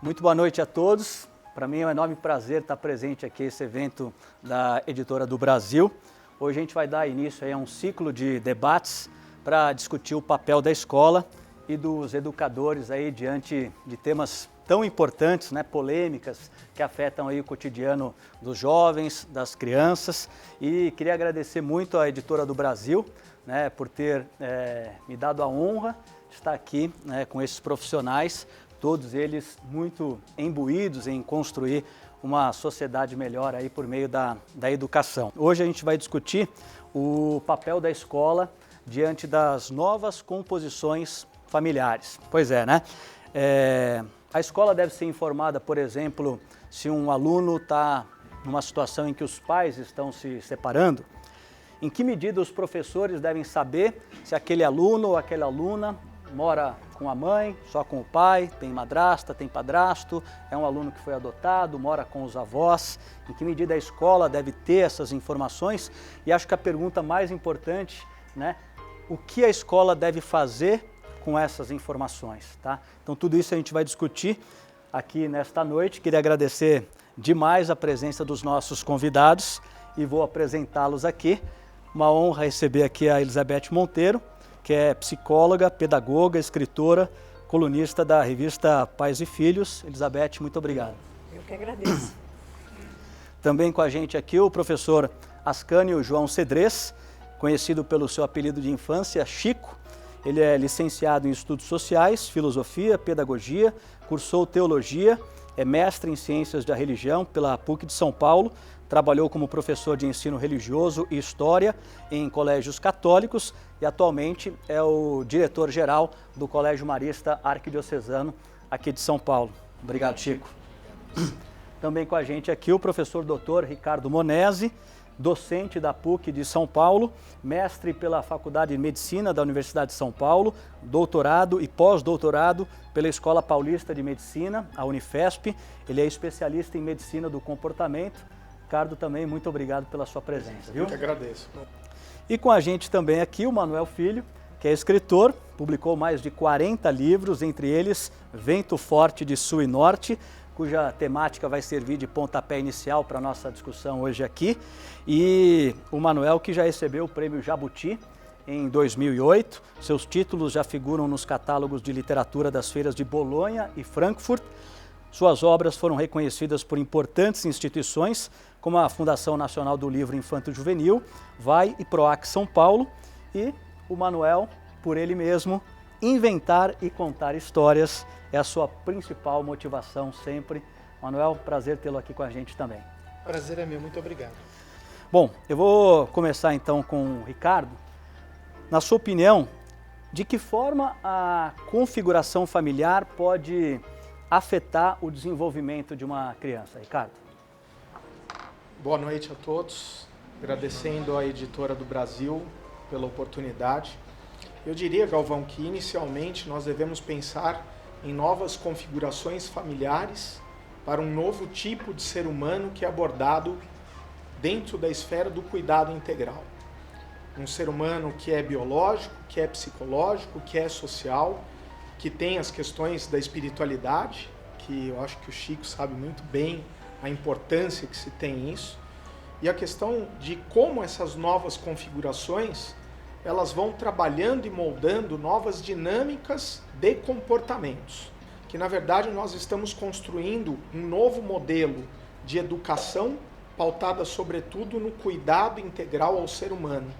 Muito boa noite a todos. Para mim é um enorme prazer estar presente aqui nesse evento da Editora do Brasil. Hoje a gente vai dar início a um ciclo de debates para discutir o papel da escola e dos educadores aí diante de temas tão importantes, polêmicas, que afetam aí o cotidiano dos jovens, das crianças. E queria agradecer muito à Editora do Brasil, por ter me dado a honra de estar aqui com esses profissionais, todos eles muito imbuídos em construir uma sociedade melhor aí por meio da educação. Hoje a gente vai discutir o papel da escola diante das novas composições familiares. Pois é, a escola deve ser informada, por exemplo, se um aluno está numa situação em que os pais estão se separando. Em que medida os professores devem saber se aquele aluno ou aquela aluna mora com a mãe, só com o pai, tem madrasta, tem padrasto, é um aluno que foi adotado, mora com os avós. Em que medida a escola deve ter essas informações? E acho que a pergunta mais importante, o que a escola deve fazer com essas informações, tá? Então tudo isso a gente vai discutir aqui nesta noite. Queria agradecer demais a presença dos nossos convidados e vou apresentá-los aqui. Uma honra receber aqui a Elizabeth Monteiro, que é psicóloga, pedagoga, escritora, colunista da revista Pais e Filhos. Elizabeth, muito obrigado. Eu que agradeço. Também com a gente aqui o professor Ascânio João Cedrez, conhecido pelo seu apelido de infância, Chico. Ele é licenciado em Estudos Sociais, Filosofia, Pedagogia, cursou Teologia, é mestre em Ciências da Religião pela PUC de São Paulo, trabalhou como professor de ensino religioso e história em colégios católicos e atualmente é o diretor-geral do Colégio Marista Arquidiocesano aqui de São Paulo. Obrigado, Chico. Também com a gente aqui o professor Dr. Ricardo Monesi, docente da PUC de São Paulo, mestre pela Faculdade de Medicina da Universidade de São Paulo, doutorado e pós-doutorado pela Escola Paulista de Medicina, a Unifesp. Ele é especialista em Medicina do Comportamento. Ricardo, também muito obrigado pela sua presença, viu? Eu que agradeço. E com a gente também aqui o Manuel Filho, que é escritor, publicou mais de 40 livros, entre eles Vento Forte de Sul e Norte, cuja temática vai servir de pontapé inicial para a nossa discussão hoje aqui. E o Manuel, que já recebeu o Prêmio Jabuti em 2008, seus títulos já figuram nos catálogos de literatura das feiras de Bolonha e Frankfurt. Suas obras foram reconhecidas por importantes instituições, como a Fundação Nacional do Livro Infanto Juvenil, VAI e PROAC São Paulo. E o Manuel, por ele mesmo, inventar e contar histórias é a sua principal motivação sempre. Manuel, prazer tê-lo aqui com a gente também. Prazer é meu, muito obrigado. Bom, eu vou começar então com o Ricardo. Na sua opinião, de que forma a configuração familiar pode afetar o desenvolvimento de uma criança, Ricardo? Boa noite a todos, agradecendo à Editora do Brasil pela oportunidade. Eu diria, Galvão, que inicialmente nós devemos pensar em novas configurações familiares para um novo tipo de ser humano que é abordado dentro da esfera do cuidado integral. Um ser humano que é biológico, que é psicológico, que é social, que tem as questões da espiritualidade, que eu acho que o Chico sabe muito bem a importância que se tem isso, e a questão de como essas novas configurações elas vão trabalhando e moldando novas dinâmicas de comportamentos, que na verdade nós estamos construindo um novo modelo de educação pautada sobretudo no cuidado integral ao ser humano,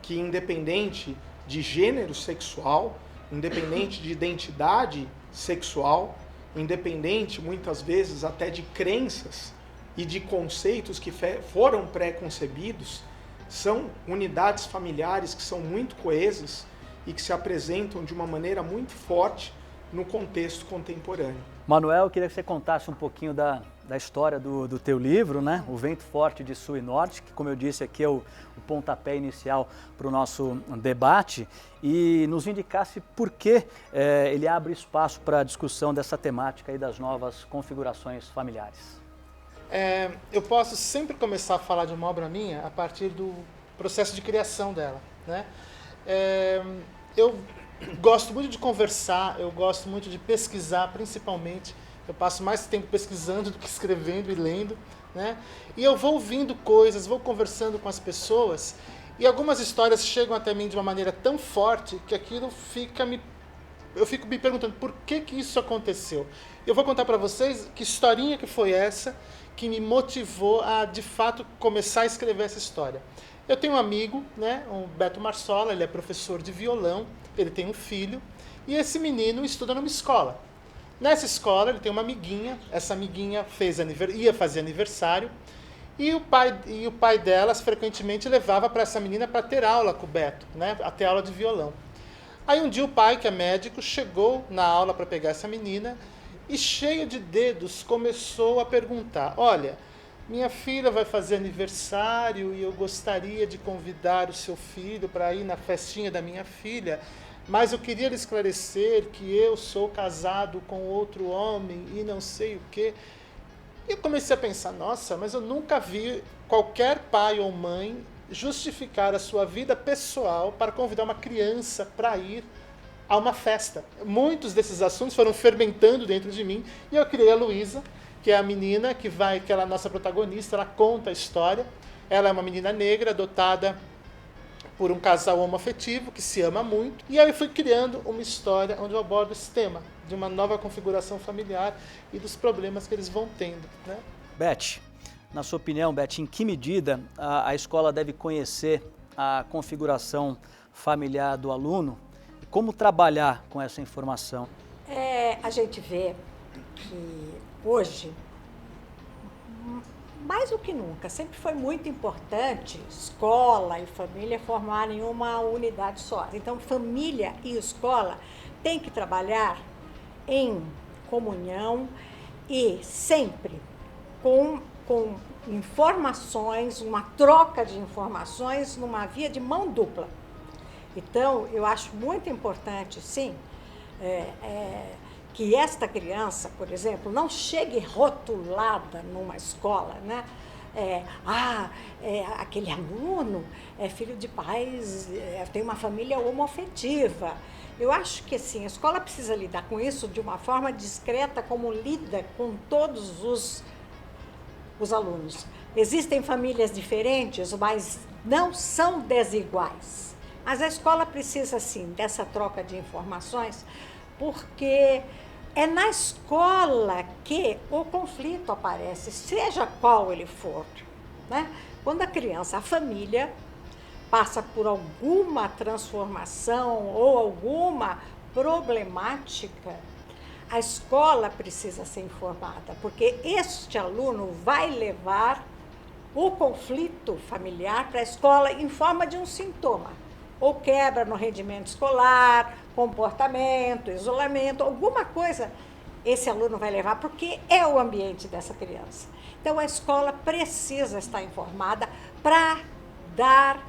que independente de gênero sexual, independente de identidade sexual, independente muitas vezes até de crenças e de conceitos que foram pré-concebidos, são unidades familiares que são muito coesas e que se apresentam de uma maneira muito forte no contexto contemporâneo. Manuel, eu queria que você contasse um pouquinho da história do teu livro, O Vento Forte de Sul e Norte, que, como eu disse aqui, é o pontapé inicial para o nosso debate, e nos indicasse por que ele abre espaço para a discussão dessa temática aí das novas configurações familiares. Eu posso sempre começar a falar de uma obra minha a partir do processo de criação dela, Eu gosto muito de conversar, eu gosto muito de pesquisar, principalmente Eu passo mais tempo pesquisando do que escrevendo e lendo, né? E eu vou ouvindo coisas, vou conversando com as pessoas, e algumas histórias chegam até mim de uma maneira tão forte que aquilo eu fico me perguntando por que isso aconteceu. Eu vou contar para vocês que historinha que foi essa que me motivou a, de fato, começar a escrever essa história. Eu tenho um amigo, né, o Beto Marsola, ele é professor de violão, ele tem um filho, e esse menino estuda numa escola. Nessa escola ele tem uma amiguinha, essa amiguinha ia fazer aniversário, e o pai delas frequentemente levava para essa menina para ter aula com o Beto, né, até aula de violão. Aí um dia o pai, que é médico, chegou na aula para pegar essa menina e, cheio de dedos, começou a perguntar: olha, minha filha vai fazer aniversário e eu gostaria de convidar o seu filho para ir na festinha da minha filha, mas eu queria lhe esclarecer que eu sou casado com outro homem e não sei o quê. E eu comecei a pensar, nossa, mas eu nunca vi qualquer pai ou mãe justificar a sua vida pessoal para convidar uma criança para ir a uma festa. Muitos desses assuntos foram fermentando dentro de mim e eu criei a Luísa, que é a menina que ela é a nossa protagonista, ela conta a história. Ela é uma menina negra adotada por um casal homoafetivo que se ama muito. E aí eu fui criando uma história onde eu abordo esse tema de uma nova configuração familiar e dos problemas que eles vão tendo, né? Beth, na sua opinião, Beth, em que medida a escola deve conhecer a configuração familiar do aluno e como trabalhar com essa informação? A gente vê que hoje, mais do que nunca, sempre foi muito importante escola e família formarem uma unidade só. Então, família e escola têm que trabalhar em comunhão e sempre com informações, uma troca de informações numa via de mão dupla. Então, eu acho muito importante, sim, que esta criança, por exemplo, não chegue rotulada numa escola, né? Aquele aluno é filho de pais, tem uma família homoafetiva. Eu acho que, assim, a escola precisa lidar com isso de uma forma discreta, como lida com todos os alunos. Existem famílias diferentes, mas não são desiguais. Mas a escola precisa, sim, dessa troca de informações, porque é na escola que o conflito aparece, seja qual ele for, né? Quando a família, passa por alguma transformação ou alguma problemática, a escola precisa ser informada, porque este aluno vai levar o conflito familiar para a escola em forma de um sintoma, ou quebra no rendimento escolar, comportamento, isolamento, alguma coisa esse aluno vai levar, porque é o ambiente dessa criança. Então a escola precisa estar informada para dar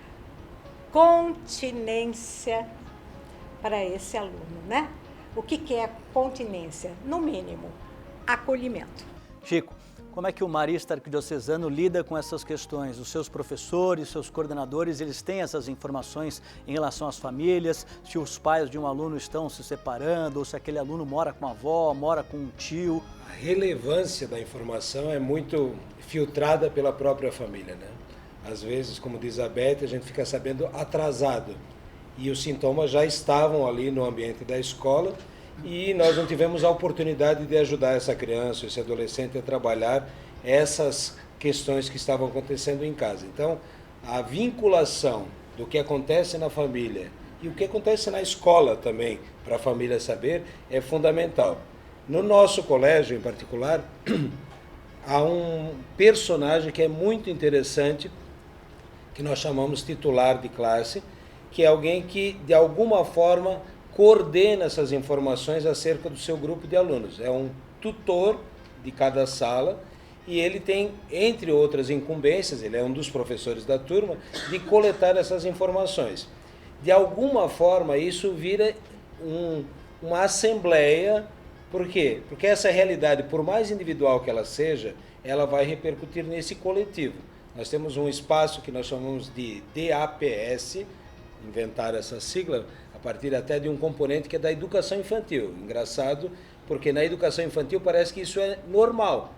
continência para esse aluno, né? O que é continência? No mínimo, acolhimento. Chico, como é que o Marista Arquidiocesano lida com essas questões? Os seus professores, seus coordenadores, eles têm essas informações em relação às famílias, se os pais de um aluno estão se separando, ou se aquele aluno mora com a avó, mora com um tio? A relevância da informação é muito filtrada pela própria família, né? Às vezes, como diz a Beth, a gente fica sabendo atrasado. E os sintomas já estavam ali no ambiente da escola e nós não tivemos a oportunidade de ajudar essa criança, esse adolescente a trabalhar essas questões que estavam acontecendo em casa. Então, a vinculação do que acontece na família e o que acontece na escola também, para a família saber, é fundamental. No nosso colégio, em particular, há um personagem que é muito interessante, que nós chamamos titular de classe, que é alguém que, de alguma forma, coordena essas informações acerca do seu grupo de alunos. É um tutor de cada sala e ele tem, entre outras incumbências, ele é um dos professores da turma, de coletar essas informações. De alguma forma, isso vira uma assembleia. Por quê? Porque essa realidade, por mais individual que ela seja, ela vai repercutir nesse coletivo. Nós temos um espaço que nós chamamos de DAPS, inventaram essa sigla, a partir até de um componente que é da educação infantil. Engraçado, porque na educação infantil parece que isso é normal.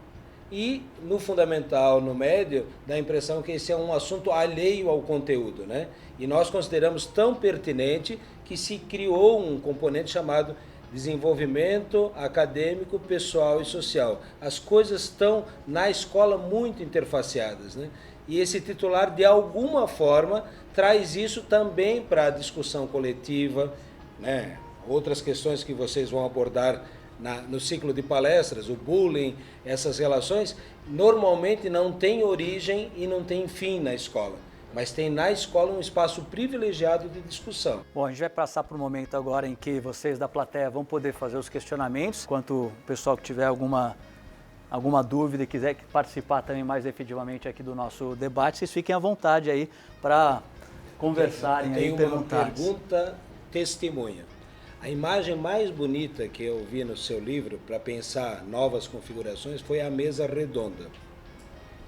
E no fundamental, no médio, dá a impressão que esse é um assunto alheio ao conteúdo, né? E nós consideramos tão pertinente que se criou um componente chamado desenvolvimento acadêmico, pessoal e social. As coisas estão na escola muito interfaceadas, né? E esse titular, de alguma forma, traz isso também para a discussão coletiva, né? Outras questões que vocês vão abordar no ciclo de palestras, o bullying, essas relações, normalmente não tem origem e não tem fim na escola, mas tem na escola um espaço privilegiado de discussão. Bom, a gente vai passar por um momento agora em que vocês da plateia vão poder fazer os questionamentos, enquanto o pessoal que tiver alguma dúvida e quiser participar também mais efetivamente aqui do nosso debate, vocês fiquem à vontade aí para conversarem aí e perguntar. Tem uma pergunta testemunha. A imagem mais bonita que eu vi no seu livro para pensar novas configurações foi a mesa redonda.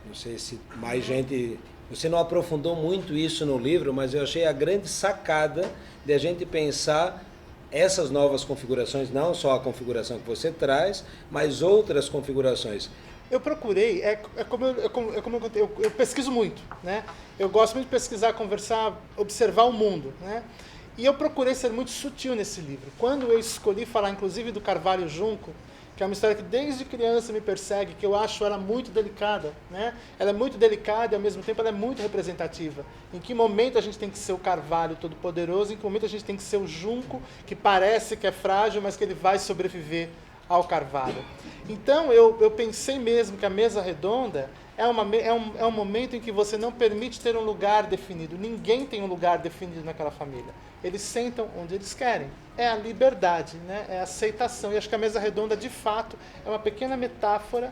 Não sei se mais gente... Você não aprofundou muito isso no livro, mas eu achei a grande sacada de a gente pensar essas novas configurações, não só a configuração que você traz, mas outras configurações. Eu procurei, como eu contei, eu pesquiso muito, né? Eu gosto muito de pesquisar, conversar, observar o mundo, né? E eu procurei ser muito sutil nesse livro. Quando eu escolhi falar, inclusive, do Carvalho Junco, que é uma história que desde criança me persegue, que eu acho ela muito delicada, né? Ela é muito delicada e, ao mesmo tempo, ela é muito representativa. Em que momento a gente tem que ser o Carvalho todo-poderoso, em que momento a gente tem que ser o Junco, que parece que é frágil, mas que ele vai sobreviver ao Carvalho. Então, eu pensei mesmo que a mesa redonda é um momento em que você não permite ter um lugar definido. Ninguém tem um lugar definido naquela família. Eles sentam onde eles querem. É a liberdade, né? É a aceitação. E acho que a mesa redonda, de fato, é uma pequena metáfora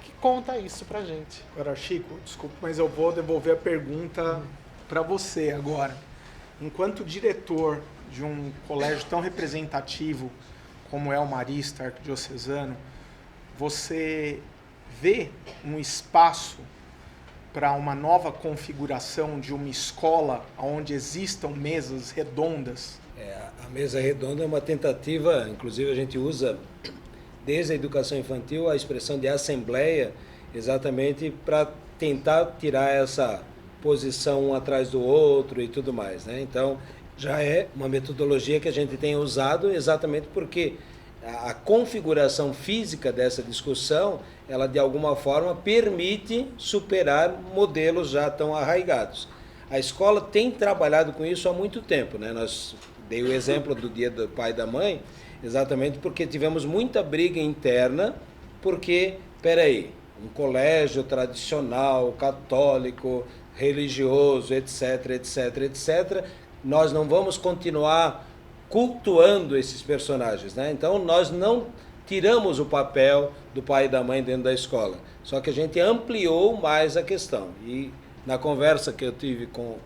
que conta isso pra gente. Agora, Chico, desculpa, mas eu vou devolver a pergunta para você agora. Enquanto diretor de um colégio tão representativo como é o Marista Arquidiocesano, você vê um espaço para uma nova configuração de uma escola onde existam mesas redondas? A mesa redonda é uma tentativa, inclusive a gente usa desde a educação infantil a expressão de assembleia, exatamente para tentar tirar essa posição um atrás do outro e tudo mais, né? Então, já é uma metodologia que a gente tem usado exatamente porque a configuração física dessa discussão, ela de alguma forma permite superar modelos já tão arraigados. A escola tem trabalhado com isso há muito tempo, né? Nós dei o exemplo do Dia do Pai e da Mãe, exatamente porque tivemos muita briga interna, porque, peraí, um colégio tradicional, católico, religioso, etc, etc, etc, nós não vamos continuar cultuando esses personagens, né? Então nós não tiramos o papel do pai e da mãe dentro da escola, só que a gente ampliou mais a questão. E na conversa que eu tive com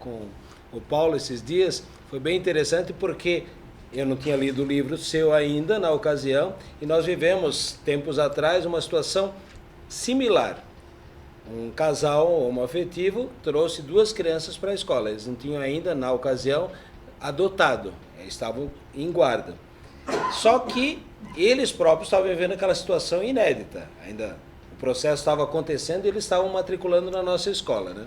o Paulo esses dias, foi bem interessante porque eu não tinha lido o livro seu ainda na ocasião, e nós vivemos tempos atrás uma situação similar. Um casal homoafetivo trouxe 2 crianças para a escola, eles não tinham ainda na ocasião adotado, estavam em guarda. Só que eles próprios estavam vivendo aquela situação inédita. Ainda o processo estava acontecendo e eles estavam matriculando na nossa escola, né?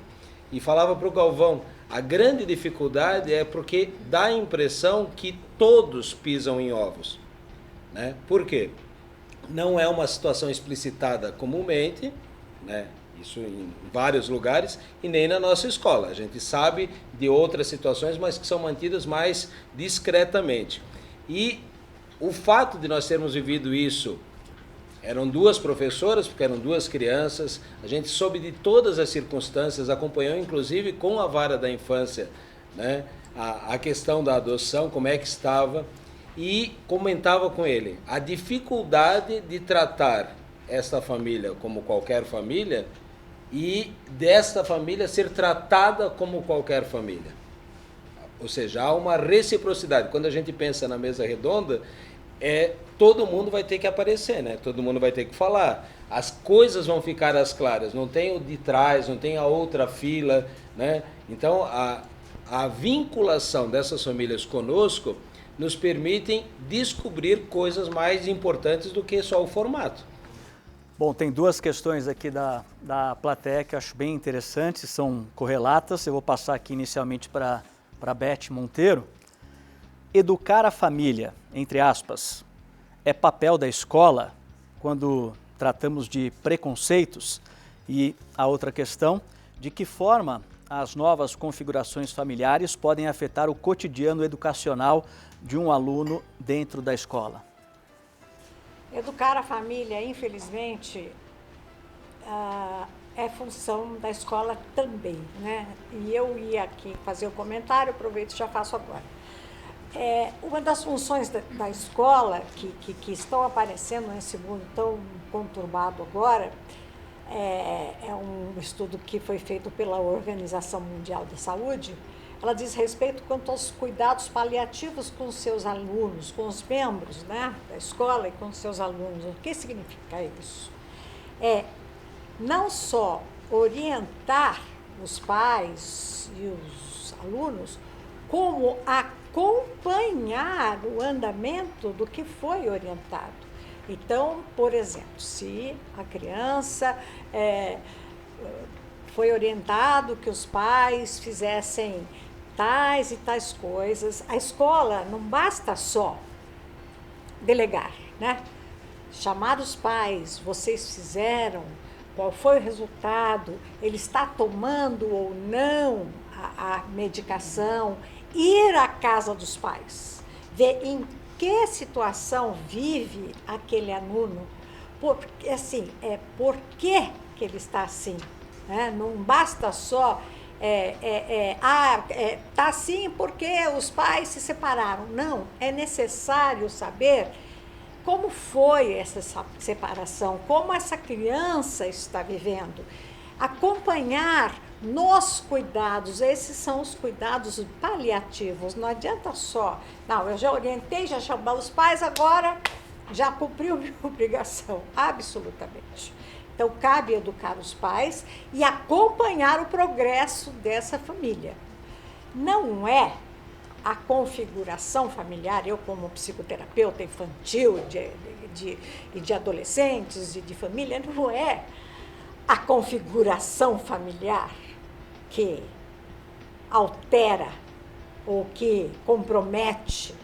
E falava para o Galvão, a grande dificuldade é porque dá a impressão que todos pisam em ovos, né? Por quê? Não é uma situação explicitada comumente, né? Isso em vários lugares, e nem na nossa escola. A gente sabe de outras situações, mas que são mantidas mais discretamente. E o fato de nós termos vivido isso, eram 2 professoras, porque eram 2 crianças, a gente soube de todas as circunstâncias, acompanhou inclusive com a vara da infância, né, a questão da adoção, como é que estava, e comentava com ele a dificuldade de tratar esta família como qualquer família, e desta família ser tratada como qualquer família. Ou seja, há uma reciprocidade. Quando a gente pensa na mesa redonda, todo mundo vai ter que aparecer, né? Todo mundo vai ter que falar. As coisas vão ficar às claras. Não tem o de trás, não tem a outra fila, né? Então, a vinculação dessas famílias conosco nos permitem descobrir coisas mais importantes do que só o formato. Bom, tem duas questões aqui da plateia que eu acho bem interessantes, são correlatas. Eu vou passar aqui inicialmente para Beth Monteiro. Educar a família, entre aspas, é papel da escola quando tratamos de preconceitos? E a outra questão, de que forma as novas configurações familiares podem afetar o cotidiano educacional de um aluno dentro da escola? Educar a família, infelizmente, é função da escola também, né? E eu ia aqui fazer o comentário, aproveito e já faço agora. Uma das funções da escola que estão aparecendo nesse mundo tão conturbado agora, é um estudo que foi feito pela Organização Mundial da Saúde. Ela diz respeito quanto aos cuidados paliativos com os seus alunos, com os membros, né, da escola e com os seus alunos. O que significa isso? Não só orientar os pais e os alunos, como acompanhar o andamento do que foi orientado. Então, por exemplo, se a criança foi orientado que os pais fizessem tais e tais coisas, a escola não basta só delegar, né? Chamar os pais, vocês fizeram, qual foi o resultado, ele está tomando ou não a medicação, ir à casa dos pais, ver em que situação vive aquele aluno, porque assim, por que ele está assim, né? Não basta só tá assim porque os pais se separaram. Não, é necessário saber como foi essa separação, como essa criança está vivendo, acompanhar nos cuidados. Esses são os cuidados paliativos. Não adianta só, não, eu já orientei, já chamei os pais, agora já cumpriu minha obrigação. Absolutamente. Então, cabe educar os pais e acompanhar o progresso dessa família. Não é a configuração familiar, eu como psicoterapeuta infantil de adolescentes e de família, não é a configuração familiar que altera ou que compromete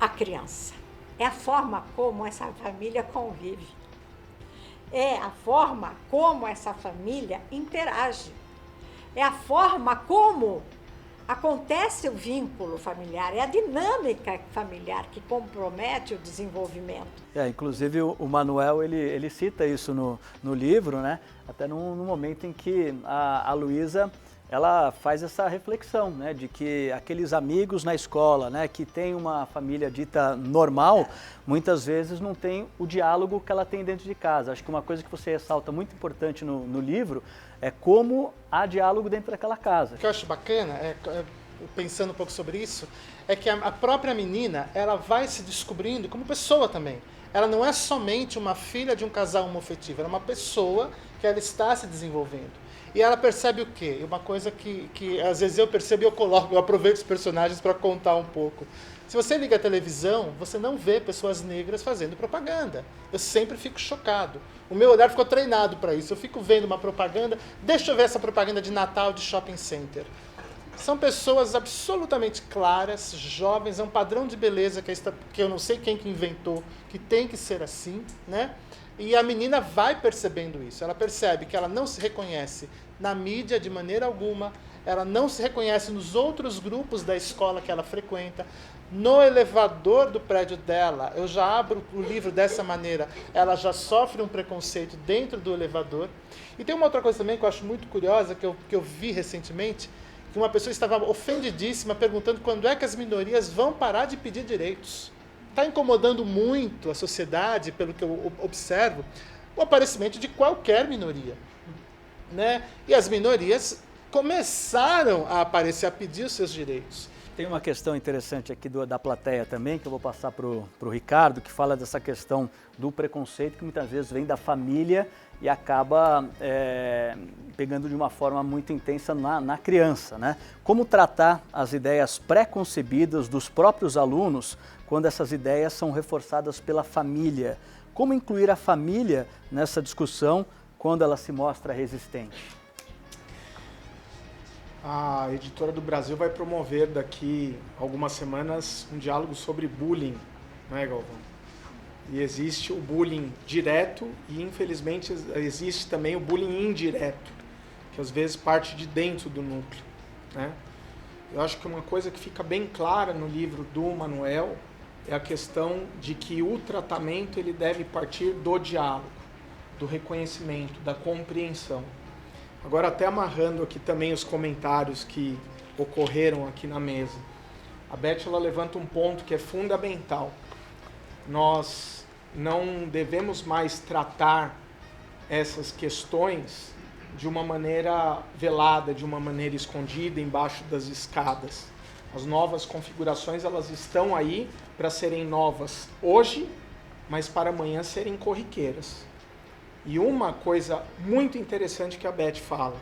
a criança. É a forma como essa família convive. É a forma como essa família interage. É a forma como acontece o vínculo familiar. É a dinâmica familiar que compromete o desenvolvimento. Inclusive o Manuel, ele cita isso no livro, né? Até no momento em que a Luísa, ela faz essa reflexão, né, de que aqueles amigos na escola, né, que tem uma família dita normal, muitas vezes não tem o diálogo que ela tem dentro de casa. Acho que uma coisa que você ressalta muito importante no livro é como há diálogo dentro daquela casa. O que eu acho bacana, pensando um pouco sobre isso, é que a própria menina, ela vai se descobrindo como pessoa também. Ela não é somente uma filha de um casal homoafetivo, ela é uma pessoa que ela está se desenvolvendo. E ela percebe o quê? Uma coisa que às vezes eu percebo e eu aproveito os personagens para contar um pouco. Se você liga a televisão, você não vê pessoas negras fazendo propaganda. Eu sempre fico chocado. O meu olhar ficou treinado para isso. Eu fico vendo uma propaganda, deixa eu ver essa propaganda de Natal de shopping center. São pessoas absolutamente claras, jovens, é um padrão de beleza que eu não sei quem que inventou, que tem que ser assim, né? E a menina vai percebendo isso. Ela percebe que ela não se reconhece na mídia de maneira alguma, ela não se reconhece nos outros grupos da escola que ela frequenta. No elevador do prédio dela, eu já abro o livro dessa maneira, ela já sofre um preconceito dentro do elevador. E tem uma outra coisa também que eu acho muito curiosa, que eu vi recentemente, que uma pessoa estava ofendidíssima perguntando quando é que as minorias vão parar de pedir direitos. Está incomodando muito a sociedade, pelo que eu observo, o aparecimento de qualquer minoria, né? E as minorias começaram a aparecer, a pedir os seus direitos. Tem uma questão interessante aqui da plateia também, que eu vou passar para o Ricardo, que fala dessa questão do preconceito que muitas vezes vem da família e acaba pegando de uma forma muito intensa na criança, né? Como tratar as ideias pré-concebidas dos próprios alunos quando essas ideias são reforçadas pela família? Como incluir a família nessa discussão quando ela se mostra resistente? A Editora do Brasil vai promover daqui a algumas semanas um diálogo sobre bullying, não é, Galvão? E existe o bullying direto e, infelizmente, existe também o bullying indireto, que às vezes parte de dentro do núcleo, né? Eu acho que uma coisa que fica bem clara no livro do Manuel é a questão de que o tratamento ele deve partir do diálogo, do reconhecimento, da compreensão. Agora, até amarrando aqui também os comentários que ocorreram aqui na mesa, a Beth ela levanta um ponto que é fundamental. Nós não devemos mais tratar essas questões de uma maneira velada, de uma maneira escondida, embaixo das escadas. As novas configurações elas estão aí para serem novas hoje, mas para amanhã serem corriqueiras. E uma coisa muito interessante que a Beth fala,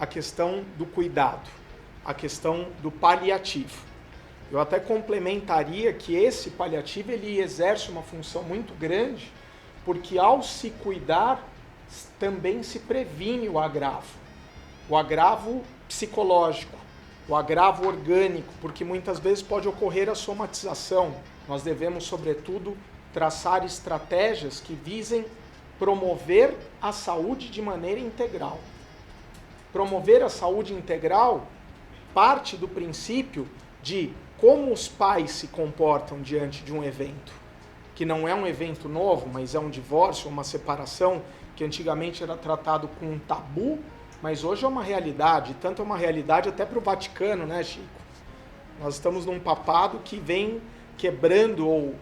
a questão do cuidado, a questão do paliativo. Eu até complementaria que esse paliativo ele exerce uma função muito grande, porque ao se cuidar, também se previne o agravo psicológico, o agravo orgânico, porque muitas vezes pode ocorrer a somatização. Nós devemos, sobretudo, traçar estratégias que visem promover a saúde de maneira integral. Promover a saúde integral parte do princípio de como os pais se comportam diante de um evento, que não é um evento novo, mas é um divórcio, uma separação, que antigamente era tratado com um tabu, mas hoje é uma realidade, tanto é uma realidade até para o Vaticano, né, Chico? Nós estamos num papado que vem quebrando ou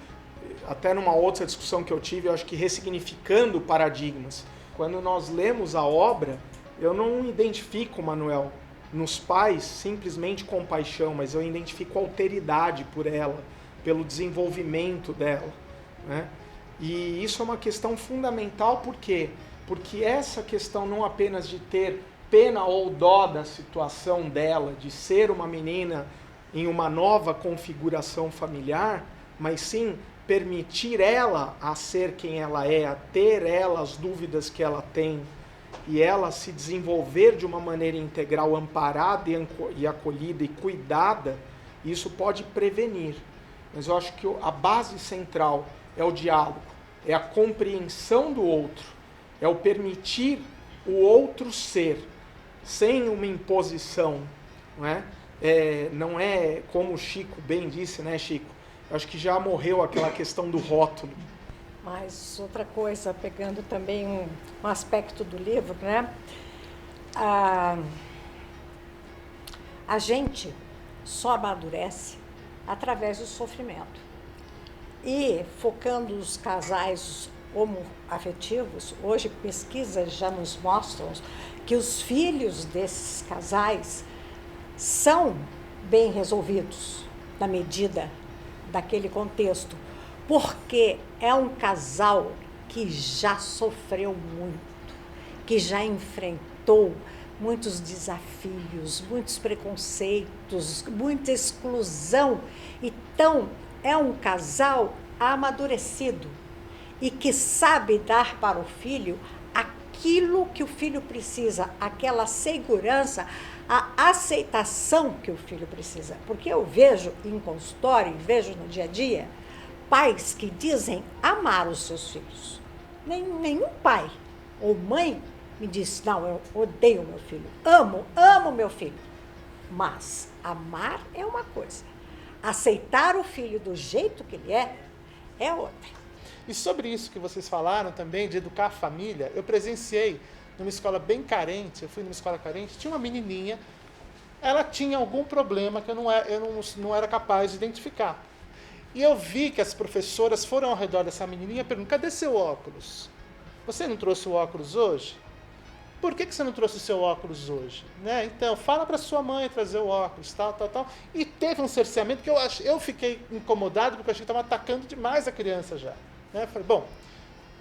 até numa outra discussão que eu tive, eu acho que ressignificando paradigmas. Quando nós lemos a obra, eu não identifico, Manuel, nos pais simplesmente compaixão, mas eu identifico alteridade por ela, pelo desenvolvimento dela, né? E isso é uma questão fundamental, por quê? Porque essa questão não apenas de ter pena ou dó da situação dela, de ser uma menina em uma nova configuração familiar, mas sim permitir ela a ser quem ela é, a ter ela as dúvidas que ela tem e ela se desenvolver de uma maneira integral, amparada e acolhida e cuidada, isso pode prevenir. Mas eu acho que a base central é o diálogo, é a compreensão do outro, é o permitir o outro ser, sem uma imposição, não é? Não é como o Chico bem disse, né, Chico? Acho que já morreu aquela questão do rótulo. Mas outra coisa, pegando também um aspecto do livro, né? A gente só amadurece através do sofrimento. E focando os casais homoafetivos, hoje pesquisas já nos mostram que os filhos desses casais são bem resolvidos na medida daquele contexto, porque é um casal que já sofreu muito, que já enfrentou muitos desafios, muitos preconceitos, muita exclusão. Então, é um casal amadurecido e que sabe dar para o filho aquilo que o filho precisa, aquela segurança, a aceitação que o filho precisa. Porque eu vejo em consultório, vejo no dia a dia, pais que dizem amar os seus filhos. Nenhum pai ou mãe me diz, não, eu odeio meu filho, amo meu filho. Mas amar é uma coisa, aceitar o filho do jeito que ele é outra. E sobre isso que vocês falaram também, de educar a família, eu presenciei numa escola bem carente, eu fui numa escola carente, tinha uma menininha, ela tinha algum problema que eu não era capaz de identificar. E eu vi que as professoras foram ao redor dessa menininha e perguntaram, cadê seu óculos? Você não trouxe o óculos hoje? por que você não trouxe o seu óculos hoje? Né? Então, fala para sua mãe trazer o óculos, tal. E teve um cerceamento que eu fiquei incomodado, porque eu achei que estava atacando demais a criança já. Né? Falei, bom,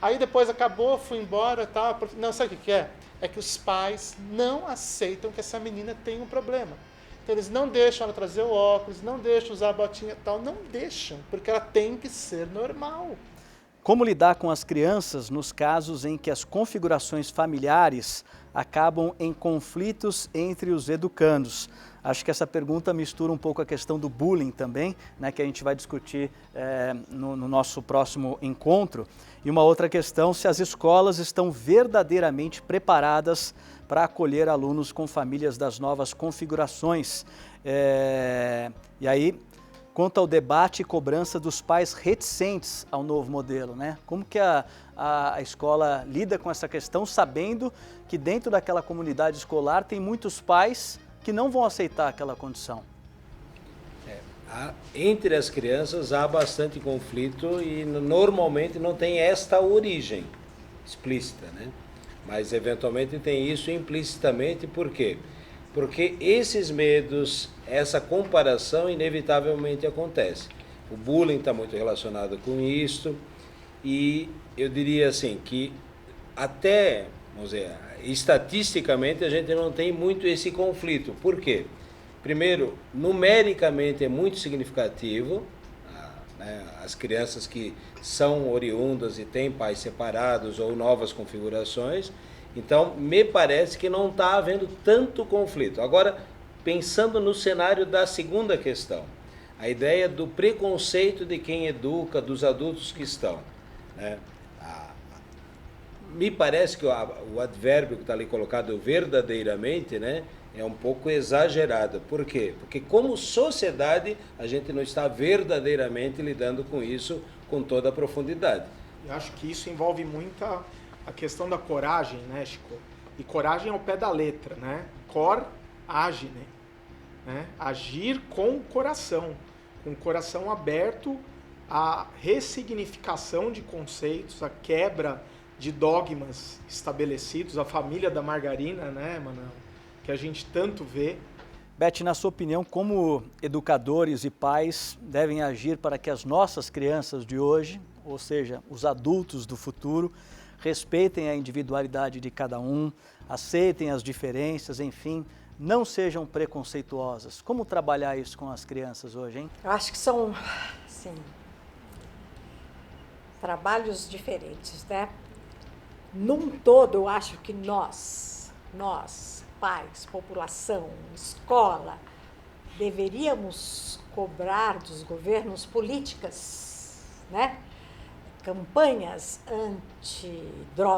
aí depois acabou, fui embora, tal. Não, sabe o que é? É que os pais não aceitam que essa menina tem um problema. Então, eles não deixam ela trazer o óculos, não deixam usar a botinha e tal, não deixam, porque ela tem que ser normal. Como lidar com as crianças nos casos em que as configurações familiares acabam em conflitos entre os educandos? Acho que essa pergunta mistura um pouco a questão do bullying também, né, que a gente vai discutir no nosso próximo encontro. E uma outra questão, se as escolas estão verdadeiramente preparadas para acolher alunos com famílias das novas configurações. E aí, quanto ao debate e cobrança dos pais reticentes ao novo modelo, né? Como que a escola lida com essa questão, sabendo que dentro daquela comunidade escolar tem muitos pais que não vão aceitar aquela condição? Entre as crianças há bastante conflito e normalmente não tem esta origem explícita, né? Mas eventualmente tem isso implicitamente, por quê? Porque esses medos, essa comparação inevitavelmente acontece. O bullying está muito relacionado com isso e eu diria assim que até, vamos dizer, estatisticamente a gente não tem muito esse conflito. Por quê? Primeiro, numericamente é muito significativo, né, as crianças que são oriundas e têm pais separados ou novas configurações. Então, me parece que não está havendo tanto conflito. Agora, pensando no cenário da segunda questão, a ideia do preconceito de quem educa, dos adultos que estão, né? Me parece que o advérbio que está ali colocado verdadeiramente, né, é um pouco exagerado. Por quê? Porque como sociedade a gente não está verdadeiramente lidando com isso com toda a profundidade. Eu acho que isso envolve muita a questão da coragem, né, Chico? E coragem ao pé da letra, né? Cor, age, né? Agir com o coração aberto à ressignificação de conceitos, à quebra de dogmas estabelecidos, a família da margarina, né, Manuel? Que a gente tanto vê. Beth, na sua opinião, como educadores e pais devem agir para que as nossas crianças de hoje, ou seja, os adultos do futuro, respeitem a individualidade de cada um, aceitem as diferenças, enfim, não sejam preconceituosas? Como trabalhar isso com as crianças hoje, hein? Eu acho que são, assim, trabalhos diferentes, né? Num todo, eu acho que nós, pais, população, escola, deveríamos cobrar dos governos políticas, né? Campanhas anti-drogas,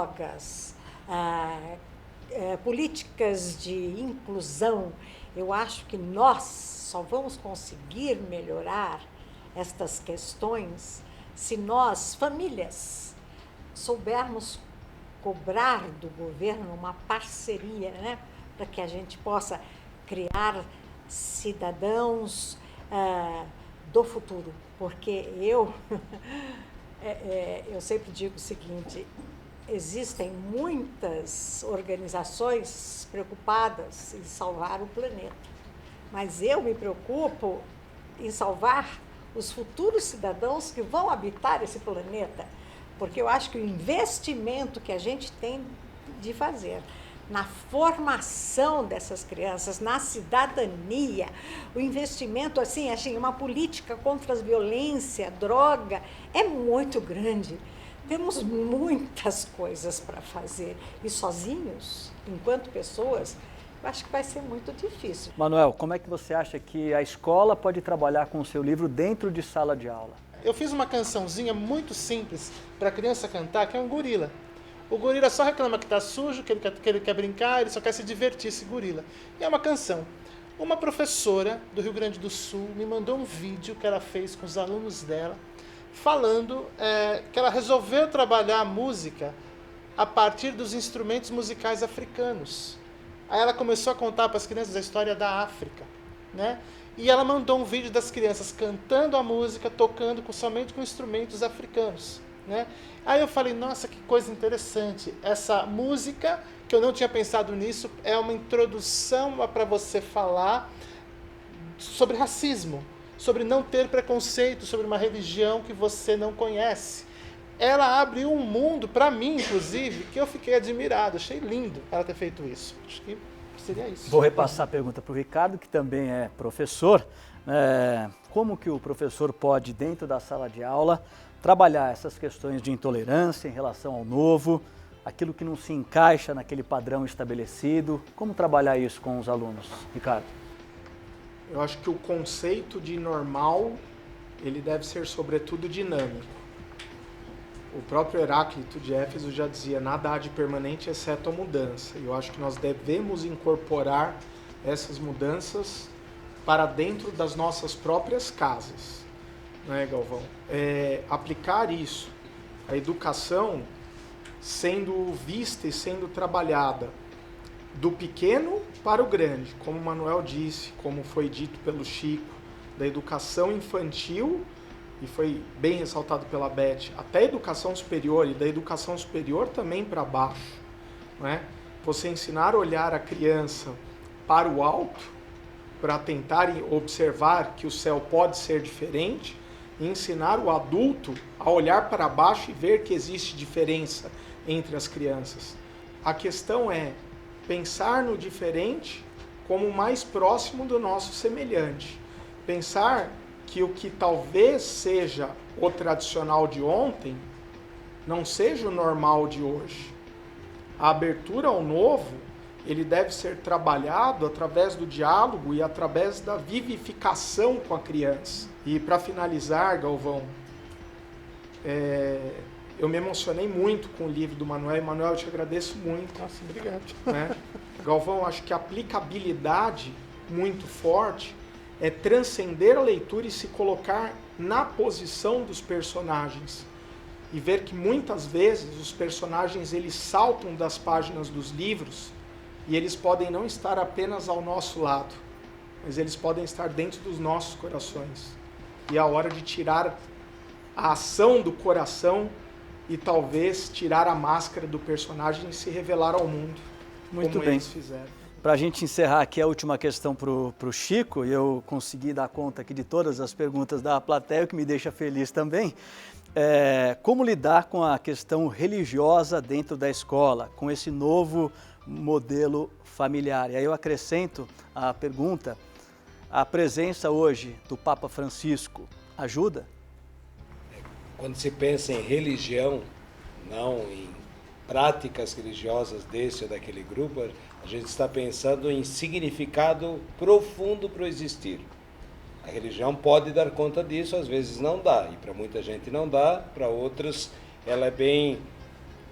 políticas de inclusão. Eu acho que nós só vamos conseguir melhorar estas questões se nós, famílias, soubermos cobrar do governo uma parceria, né, para que a gente possa criar cidadãos do futuro. Porque eu sempre digo o seguinte: existem muitas organizações preocupadas em salvar o planeta, mas eu me preocupo em salvar os futuros cidadãos que vão habitar esse planeta, porque eu acho que o investimento que a gente tem de fazer na formação dessas crianças, na cidadania, o investimento, assim, uma política contra a violência, droga, é muito grande. Temos muitas coisas para fazer e sozinhos, enquanto pessoas, eu acho que vai ser muito difícil. Manuel, como é que você acha que a escola pode trabalhar com o seu livro dentro de sala de aula? Eu fiz uma cançãozinha muito simples para a criança cantar, que é um gorila. O gorila só reclama que está sujo, que ele quer brincar, ele só quer se divertir, esse gorila. E é uma canção. Uma professora do Rio Grande do Sul me mandou um vídeo que ela fez com os alunos dela, falando que ela resolveu trabalhar a música a partir dos instrumentos musicais africanos. Aí ela começou a contar para as crianças a história da África, né? E ela mandou um vídeo das crianças cantando a música, tocando somente com instrumentos africanos, né? Aí eu falei, nossa, que coisa interessante, essa música que eu não tinha pensado nisso, é uma introdução para você falar sobre racismo, sobre não ter preconceito, sobre uma religião que você não conhece. Ela abre um mundo, para mim, inclusive, que eu fiquei admirado. Achei lindo ela ter feito isso. Acho que seria isso. Vou repassar a pergunta para o Ricardo, que também é professor. Como que o professor pode, dentro da sala de aula, trabalhar essas questões de intolerância em relação ao novo, aquilo que não se encaixa naquele padrão estabelecido? Como trabalhar isso com os alunos, Ricardo? Eu acho que o conceito de normal, ele deve ser sobretudo dinâmico. O próprio Heráclito de Éfeso já dizia, nada há de permanente exceto a mudança. E eu acho que nós devemos incorporar essas mudanças para dentro das nossas próprias casas, não é, Galvão? Aplicar isso, a educação sendo vista e sendo trabalhada do pequeno para o grande, como o Manuel disse, como foi dito pelo Chico, da educação infantil, e foi bem ressaltado pela Beth, até a educação superior, e da educação superior também para baixo, não é? Você ensinar a olhar a criança para o alto, para tentar observar que o céu pode ser diferente, e ensinar o adulto a olhar para baixo e ver que existe diferença entre as crianças. A questão é pensar no diferente como mais próximo do nosso semelhante. Pensar que o que talvez seja o tradicional de ontem não seja o normal de hoje. A abertura ao novo, ele deve ser trabalhado através do diálogo e através da vivificação com a criança. E para finalizar, Galvão, eu me emocionei muito com o livro do Manuel, e Manuel, eu te agradeço muito. Nossa, obrigado. Né? Galvão, acho que a aplicabilidade muito forte é transcender a leitura e se colocar na posição dos personagens e ver que muitas vezes os personagens eles saltam das páginas dos livros e eles podem não estar apenas ao nosso lado, mas eles podem estar dentro dos nossos corações. E é a hora de tirar a ação do coração e talvez tirar a máscara do personagem e se revelar ao mundo, Muito como bem. eles fizeram. Para a gente encerrar aqui a última questão para o Chico, e eu consegui dar conta aqui de todas as perguntas da plateia, o que me deixa feliz também, como lidar com a questão religiosa dentro da escola, com esse novo modelo familiar. E aí eu acrescento a pergunta, a presença hoje do Papa Francisco ajuda? Quando se pensa em religião, não em práticas religiosas desse ou daquele grupo, a gente está pensando em significado profundo para o existir. A religião pode dar conta disso, às vezes não dá, e para muita gente não dá, para outras ela é bem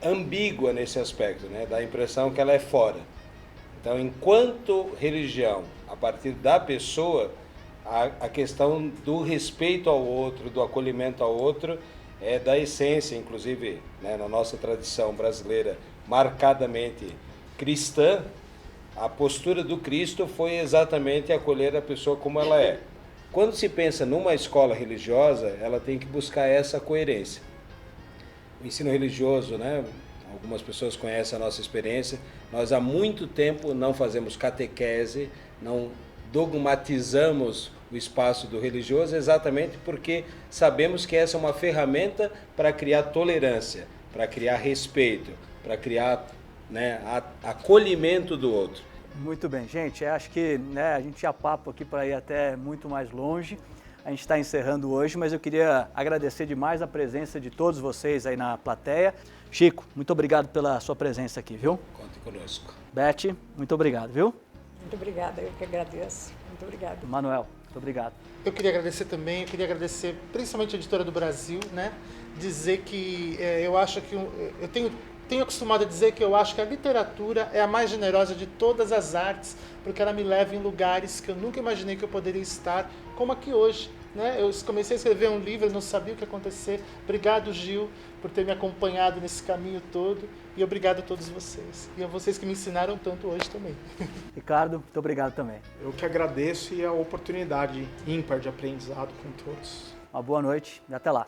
ambígua nesse aspecto, né? Dá a impressão que ela é fora. Então, enquanto religião, a partir da pessoa, a questão do respeito ao outro, do acolhimento ao outro, é da essência, inclusive, né, na nossa tradição brasileira, marcadamente cristã, a postura do Cristo foi exatamente acolher a pessoa como ela é. Quando se pensa numa escola religiosa, ela tem que buscar essa coerência. O ensino religioso, né, algumas pessoas conhecem a nossa experiência, nós há muito tempo não fazemos catequese, não dogmatizamos o espaço do religioso, exatamente porque sabemos que essa é uma ferramenta para criar tolerância, para criar respeito, para criar, né, acolhimento do outro. Muito bem, gente, acho que, né, a gente tinha papo aqui para ir até muito mais longe. A gente está encerrando hoje, mas eu queria agradecer demais a presença de todos vocês aí na plateia. Chico, muito obrigado pela sua presença aqui, viu? Conte conosco. Beth, muito obrigado, viu? Muito obrigada, eu que agradeço. Muito obrigada. Manuel, muito obrigado. Eu queria agradecer também, eu queria agradecer principalmente a Editora do Brasil, né? Dizer que eu acho que eu tenho acostumado a dizer que eu acho que a literatura é a mais generosa de todas as artes, porque ela me leva em lugares que eu nunca imaginei que eu poderia estar, como aqui hoje, né? Eu comecei a escrever um livro, eu não sabia o que ia acontecer. Obrigado, Gil, por ter me acompanhado nesse caminho todo, e obrigado a todos vocês. E a vocês que me ensinaram tanto hoje também. Ricardo, muito obrigado também. Eu que agradeço e a oportunidade ímpar de aprendizado com todos. Uma boa noite e até lá.